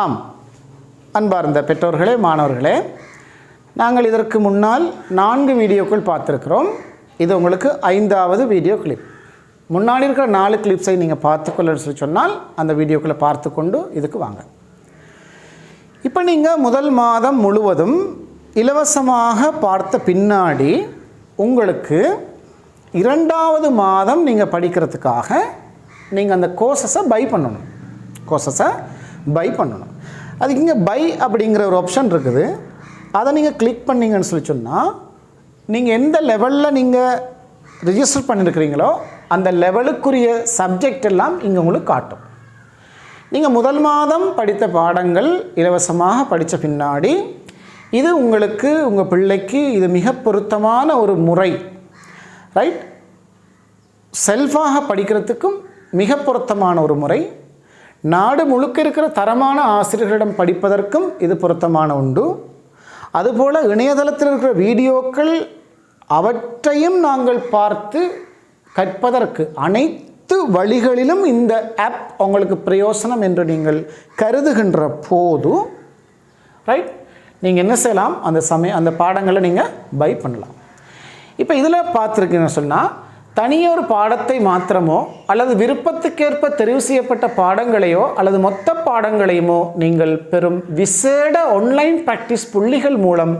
ஆம், அன்பார்ந்த பெற்றோர்களே, மாணவர்களே, நாங்கள் இதற்கு முன்னால் 4 வீடியோக்கள் பார்த்துருக்கிறோம். இது உங்களுக்கு 5வது வீடியோ கிளிப். முன்னாடி இருக்கிற 4 கிளிப்ஸை நீங்கள் பார்த்துக்கொள்ளன்னு சொல்லி சொன்னால் அந்த வீடியோக்களை பார்த்து கொண்டு இதுக்கு வாங்க. இப்போ நீங்கள் முதல் மாதம் முழுவதும் இலவசமாக பார்த்த பின்னாடி உங்களுக்கு 2வது மாதம் நீங்கள் படிக்கிறதுக்காக நீங்கள் அந்த கோர்சஸை பை பண்ணணும். அதுக்கு இங்கே பை அப்படிங்கிற ஒரு ஆப்ஷன் இருக்குது. அதை நீங்கள் கிளிக் பண்ணிங்கன்னு சொல்லி சொன்னால் நீங்கள் எந்த லெவலில் நீங்கள் ரிஜிஸ்டர் பண்ணியிருக்கிறீங்களோ அந்த லெவலுக்குரிய சப்ஜெக்ட் எல்லாம் இங்கே உங்களுக்கு காட்டும். நீங்கள் முதல் மாதம் படித்த பாடங்கள் இலவசமாக படித்த பின்னாடி இது உங்களுக்கு, உங்கள் பிள்ளைக்கு இது மிக பொருத்தமான ஒரு முறை, ரைட்? செல்ஃபாக படிக்கிறதுக்கும் மிக பொருத்தமான ஒரு முறை, நாடு முழுக்க இருக்கிற தரமான ஆசிரியர்களிடம் படிப்பதற்கும் இது பொருத்தமான உண்டு. அதுபோல் இணையதளத்தில் இருக்கிற வீடியோக்கள் அவற்றையும் நாங்கள் பார்த்து கற்பதற்கு அனைத்து வழிகளிலும் இந்த ஆப் உங்களுக்கு பிரயோசனம் என்று நீங்கள் கருதுகின்ற போது, ரைட், நீங்கள் என்ன செய்யலாம், அந்த பாடங்களை நீங்கள் பை பண்ணலாம். இப்போ இதில் பார்த்துருக்கீங்கன்னு சொன்னால் தனியொரு பாடத்தை மாத்திரமோ அல்லது விருப்பத்துக்கேற்ப தெரிவு செய்யப்பட்ட பாடங்களையோ அல்லது மொத்த பாடங்களையுமோ நீங்கள் பெறும் விசேட ஆன்லைன் பிராக்டிஸ் புள்ளிகள் மூலம்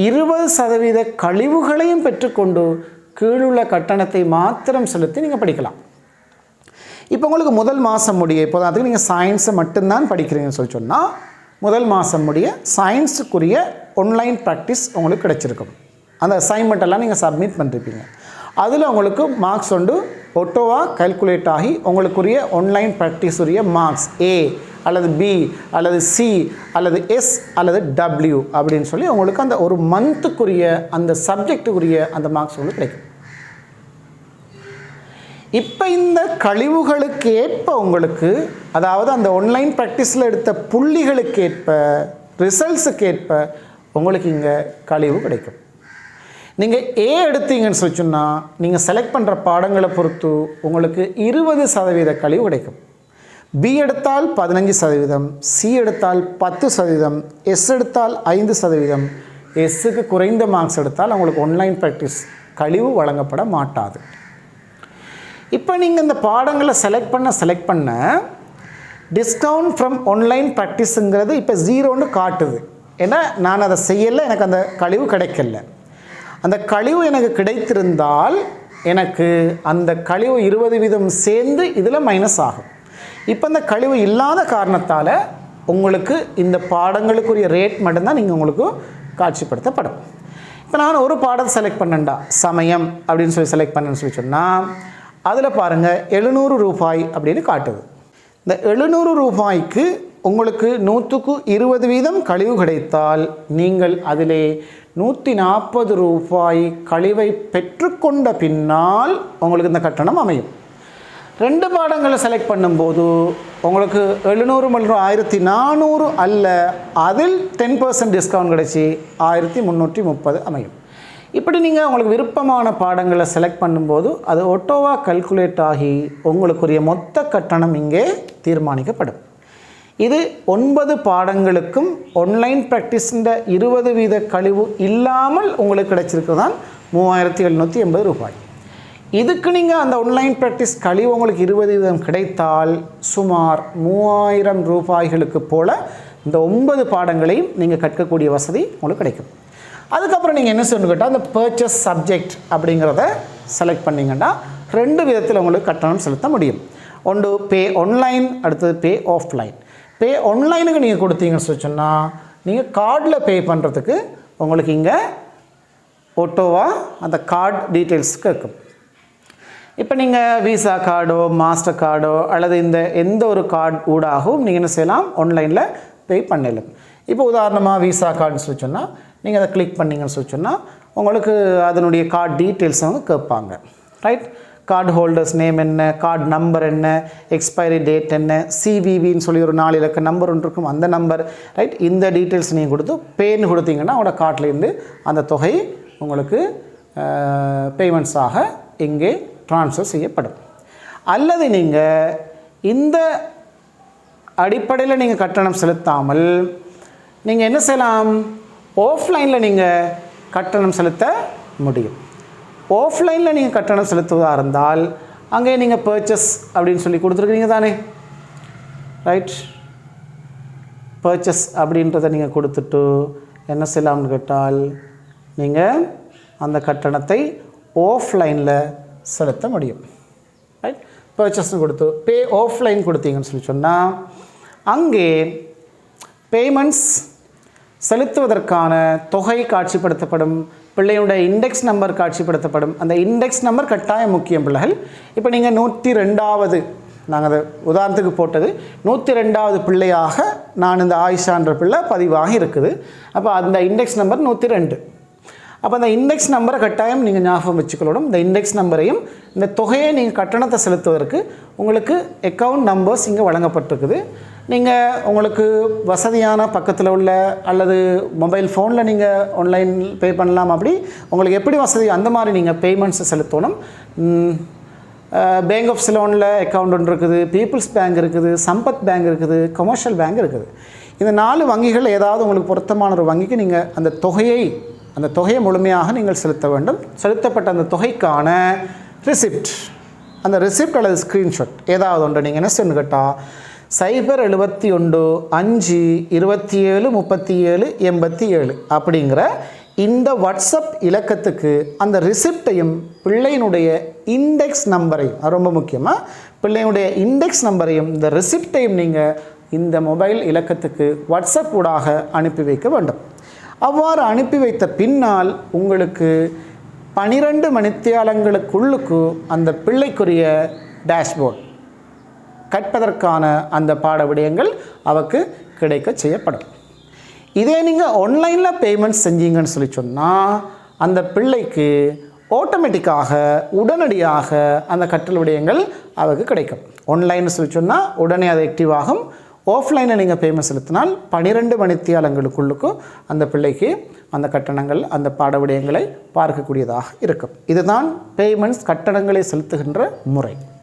20% கழிவுகளையும் பெற்றுக்கொண்டு கீழுள்ள கட்டணத்தை மாத்திரம் செலுத்தி நீங்கள் படிக்கலாம். இப்போ உங்களுக்கு முதல் மாதம் முடிய, இப்போ அதுக்கு நீங்கள் சயின்ஸை மட்டும்தான் படிக்கிறீங்கன்னு சொல்லி சொன்னால் முதல் மாதம் முடிய சயின்ஸுக்குரிய ஆன்லைன் ப்ராக்டிஸ் உங்களுக்கு கிடச்சிருக்கும். அந்த அசைன்மெண்ட் எல்லாம் நீங்கள் சப்மிட் பண்ணிருப்பீங்க. அதில் உங்களுக்கு மார்க்ஸ் ஒட்டோவாக கால்குலேட் ஆகி உங்களுக்குரிய ஆன்லைன் ப்ராக்டிஸ் உரிய மார்க்ஸ் A அல்லது B அல்லது C அல்லது S அல்லது W அப்படின்னு சொல்லி உங்களுக்கு அந்த ஒரு மந்த்துக்குரிய அந்த சப்ஜெக்டுக்குரிய அந்த மார்க்ஸ் உங்களுக்கு கிடைக்கும். இப்போ இந்த கழிவுகளுக்கு ஏற்ப உங்களுக்கு, அதாவது அந்த ஆன்லைன் ப்ராக்டிஸில் எடுத்த புள்ளிகளுக்கு ஏற்ப, ரிசல்ட்ஸுக்கு ஏற்ப உங்களுக்கு இங்கே கழிவு கிடைக்கும். நீங்கள் A எடுத்தீங்கன்னு சொல்லி சொன்னால் நீங்கள் செலக்ட் பண்ணுற பாடங்களை பொறுத்து உங்களுக்கு 20% கழிவு கிடைக்கும். B எடுத்தால் 15%, C எடுத்தால் 10%, S எடுத்தால் 5%, Sக்கு குறைந்த மார்க்ஸ் எடுத்தால் உங்களுக்கு ஆன்லைன் ப்ராக்டிஸ் கழிவு வழங்கப்பட மாட்டாது. இப்போ நீங்கள் இந்த பாடங்களை செலக்ட் பண்ண டிஸ்கவுண்ட் ஃப்ரம் ஆன்லைன் ப்ராக்டிஸுங்கிறது இப்போ 0ன்னு காட்டுது. ஏன்னா நான் அதை செய்யலை, எனக்கு அந்த கழிவு கிடைக்கல. அந்த கழிவு எனக்கு கிடைத்திருந்தால் எனக்கு அந்த கழிவு 20% சேர்ந்து இதில் மைனஸ் ஆகும். இப்போ இந்த கழிவு இல்லாத காரணத்தால் உங்களுக்கு இந்த பாடங்களுக்குரிய ரேட் மட்டும்தான் நீங்கள் உங்களுக்கு காட்சிப்படுத்தப்படும். இப்போ நான் ஒரு பாடத்தை செலக்ட் பண்ணேன்டா, சமயம் அப்படின்னு சொல்லி செலக்ட் பண்ணேன்னு சொல்லி சொன்னால் அதில் பாருங்கள் 700 ரூபாய் அப்படின்னு காட்டுது. இந்த 700 ரூபாய்க்கு உங்களுக்கு 100க்கு 20% கழிவு கிடைத்தால் நீங்கள் அதிலே 140 ரூபாய் கழிவை பெற்றுக்கொண்ட பின்னால் உங்களுக்கு இந்த கட்டணம் அமையும். 2 பாடங்களை செலக்ட் பண்ணும்போது உங்களுக்கு 700 மற்றும் 1400 அல்ல, அதில் 10% டிஸ்கவுண்ட் கிடைச்சி 1330 அமையும். இப்படி நீங்கள் உங்களுக்கு விருப்பமான பாடங்களை செலக்ட் பண்ணும்போது அது ஒட்டோவாக கால்குலேட் ஆகி உங்களுக்குரிய மொத்த கட்டணம் இங்கே தீர்மானிக்கப்படும். இது 9 பாடங்களுக்கும் ஆன்லைன் ப்ராக்டிஸிൻ്റെ 20% கழிவு இல்லாமல் உங்களுக்கு கிடைச்சிருக்கிறது தான் 3780 ரூபாய். இதுக்கு நீங்கள் அந்த ஆன்லைன் ப்ராக்டிஸ் கழிவு உங்களுக்கு 20% கிடைத்தால் சுமார் 3000 ரூபாய்களுக்கு போல் இந்த 9 பாடங்களையும் நீங்கள் கற்கக்கூடிய வசதி உங்களுக்கு கிடைக்கும். அதுக்கப்புறம் நீங்கள் என்ன சொல்லணும் கேட்டால் அந்த பர்ச்சேஸ் சப்ஜெக்ட் அப்படிங்கிறத செலக்ட் பண்ணிங்கன்னா 2 விதத்தில் உங்களுக்கு கட்டணம் செலுத்த முடியும். ஒன்று பே ஆன்லைன், அடுத்தது பே ஆஃப்லைன். பே ஆன்லைனுக்கு நீங்கள் கொடுத்தீங்கன்னு சொல்லி சொன்னால் நீங்கள் கார்டில் பே பண்ணுறதுக்கு உங்களுக்கு இங்கே ஒட்டோவாக அந்த கார்டு டீட்டெயில்ஸ் கேட்கும். இப்போ நீங்கள் விசா கார்டோ மாஸ்டர் கார்டோ அல்லது இந்த எந்த ஒரு கார்டு ஊடாகவும் நீங்கள் என்ன செய்யலாம், ஆன்லைனில் பே பண்ணலாம். இப்போ உதாரணமாக விசா கார்டுன்னு சொல்லி சொன்னால் நீங்கள் அதை கிளிக் பண்ணிங்கன்னு சொல்லி சொன்னால் உங்களுக்கு அதனுடைய கார்டு டீட்டெயில்ஸ் அவங்க கேட்பாங்க, ரைட்? கார்டு ஹோல்டர்ஸ் நேம் என்ன, கார்டு நம்பர் என்ன, எக்ஸ்பைரி டேட் என்ன, CVVன்னு சொல்லி ஒரு 4 இலக்க நம்பர் ஒன்று இருக்கும், அந்த நம்பர், ரைட்? இந்த டீட்டெயில்ஸ் நீங்கள் கொடுத்து பேன்னு கொடுத்தீங்கன்னா உங்களோட கார்ட்லேருந்து அந்த தொகை உங்களுக்கு பேமெண்ட்ஸாக இங்கே ட்ரான்ஸ்ஃபர் செய்யப்படும். அல்லது நீங்கள் இந்த அடிப்படையில் நீங்கள் கட்டணம் செலுத்தாமல் நீங்கள் என்ன செய்யலாம், ஆஃப்லைனில் நீங்கள் கட்டணம் செலுத்த முடியும். ஆஃப்லைனில் நீங்கள் கட்டணம் செலுத்துவதாக இருந்தால் அங்கே நீங்கள் பர்ச்சேஸ் அப்படின்னு சொல்லி கொடுத்துருக்கீங்க தானே, ரைட்? பர்ச்சேஸ் அப்படின்றத நீங்கள் கொடுத்துட்டு என்ன செய்யலாம்னு கேட்டால் நீங்கள் அந்த கட்டணத்தை ஆஃப்லைனில் செலுத்த முடியும், ரைட்? பர்ச்சேஸ்னு கொடுத்து பே ஆஃப்லைன் கொடுத்தீங்கன்னு சொல்லி சொன்னால் அங்கே பேமெண்ட்ஸ் செலுத்துவதற்கான தொகை காட்சிப்படுத்தப்படும், பிள்ளையுடைய இண்டெக்ஸ் நம்பர் காட்சிப்படுத்தப்படும். அந்த இண்டெக்ஸ் நம்பர் கட்டாயம் முக்கியம் பிள்ளைகள். இப்போ நீங்கள் 102வது, நாங்கள் அதை உதாரணத்துக்கு போட்டது 102வது பிள்ளையாக நான் இந்த ஆயிஷான்ற பிள்ளை பதிவாகி இருக்குது. அப்போ அந்த இண்டெக்ஸ் நம்பர் 102. அப்போ அந்த இண்டெக்ஸ் நம்பரை கட்டாயம் நீங்கள் ஞாபகம் வச்சுக்கணும். இந்த இண்டெக்ஸ் நம்பரையும் இந்த தொகையை நீங்கள் கட்டணத்தை செலுத்துவதற்கு உங்களுக்கு அக்கௌண்ட் நம்பர்ஸ் இங்கே வழங்கப்பட்டிருக்குது. நீங்கள் உங்களுக்கு வசதியான பக்கத்தில் உள்ள அல்லது மொபைல் ஃபோனில் நீங்கள் ஆன்லைன் பே பண்ணலாம். அப்படி உங்களுக்கு எப்படி வசதி அந்த மாதிரி நீங்கள் பேமெண்ட்ஸை செலுத்தணும். பேங்க் ஆஃப் சிலோனில் அக்கௌண்ட் ஒன்று இருக்குது, பீப்புள்ஸ் பேங்க் இருக்குது, சம்பத் பேங்க் இருக்குது, கமர்ஷியல் பேங்க் இருக்குது. இந்த 4 வங்கிகள் ஏதாவது உங்களுக்கு பொருத்தமான ஒரு வங்கிக்கு நீங்கள் அந்த தொகையை முழுமையாக நீங்கள் செலுத்த வேண்டும். செலுத்தப்பட்ட அந்த தொகைக்கான ரிசிப்ட், அந்த ரிசிப்ட் அல்லது ஸ்க்ரீன்ஷாட் ஏதாவது ஒன்று நீங்கள் என்ன செய்யணும் கேட்டால் 071-5-27-37-87 அப்படிங்கிற இந்த வாட்ஸ்அப் இலக்கத்துக்கு அந்த ரிசிப்டையும் பிள்ளையினுடைய இண்டெக்ஸ் நம்பரையும், அது ரொம்ப முக்கியமாக, பிள்ளையினுடைய இண்டெக்ஸ் நம்பரையும் இந்த ரிசிப்டையும் நீங்கள் இந்த மொபைல் இலக்கத்துக்கு வாட்ஸ்அப் ஊடாக அனுப்பி வைக்க வேண்டும். அவ்வாறு அனுப்பி வைத்த பின்னால் உங்களுக்கு 12 மணித்தியாலங்களுக்குள்ளுக்கு அந்த பிள்ளைக்குரிய டேஷ்போர்ட் கற்பதற்கான அந்த பாட விடயங்கள் அவருக்கு கிடைக்க செய்யப்படும். இதே நீங்கள் ஆன்லைனில் பேமெண்ட் செஞ்சீங்கன்னு சொல்லி சொன்னால் அந்த பிள்ளைக்கு ஆட்டோமேட்டிக்காக உடனடியாக அந்த கற்றல் விடயங்கள் அவருக்கு கிடைக்கும். ஆன்லைன்னு சொல்லி சொன்னால் உடனே அது ஆக்டிவ் ஆகும். ஆஃப்லைனில் நீங்கள் பேமெண்ட் செலுத்தினால் 12 மணித்தியாலங்களுக்குள்ளுக்கும் அந்த பிள்ளைக்கு அந்த கட்டணங்கள் அந்த பாட விடயங்களை பார்க்கக்கூடியதாக இருக்கும். இதுதான் பேமெண்ட்ஸ் கட்டணங்களை செலுத்துகின்ற முறை.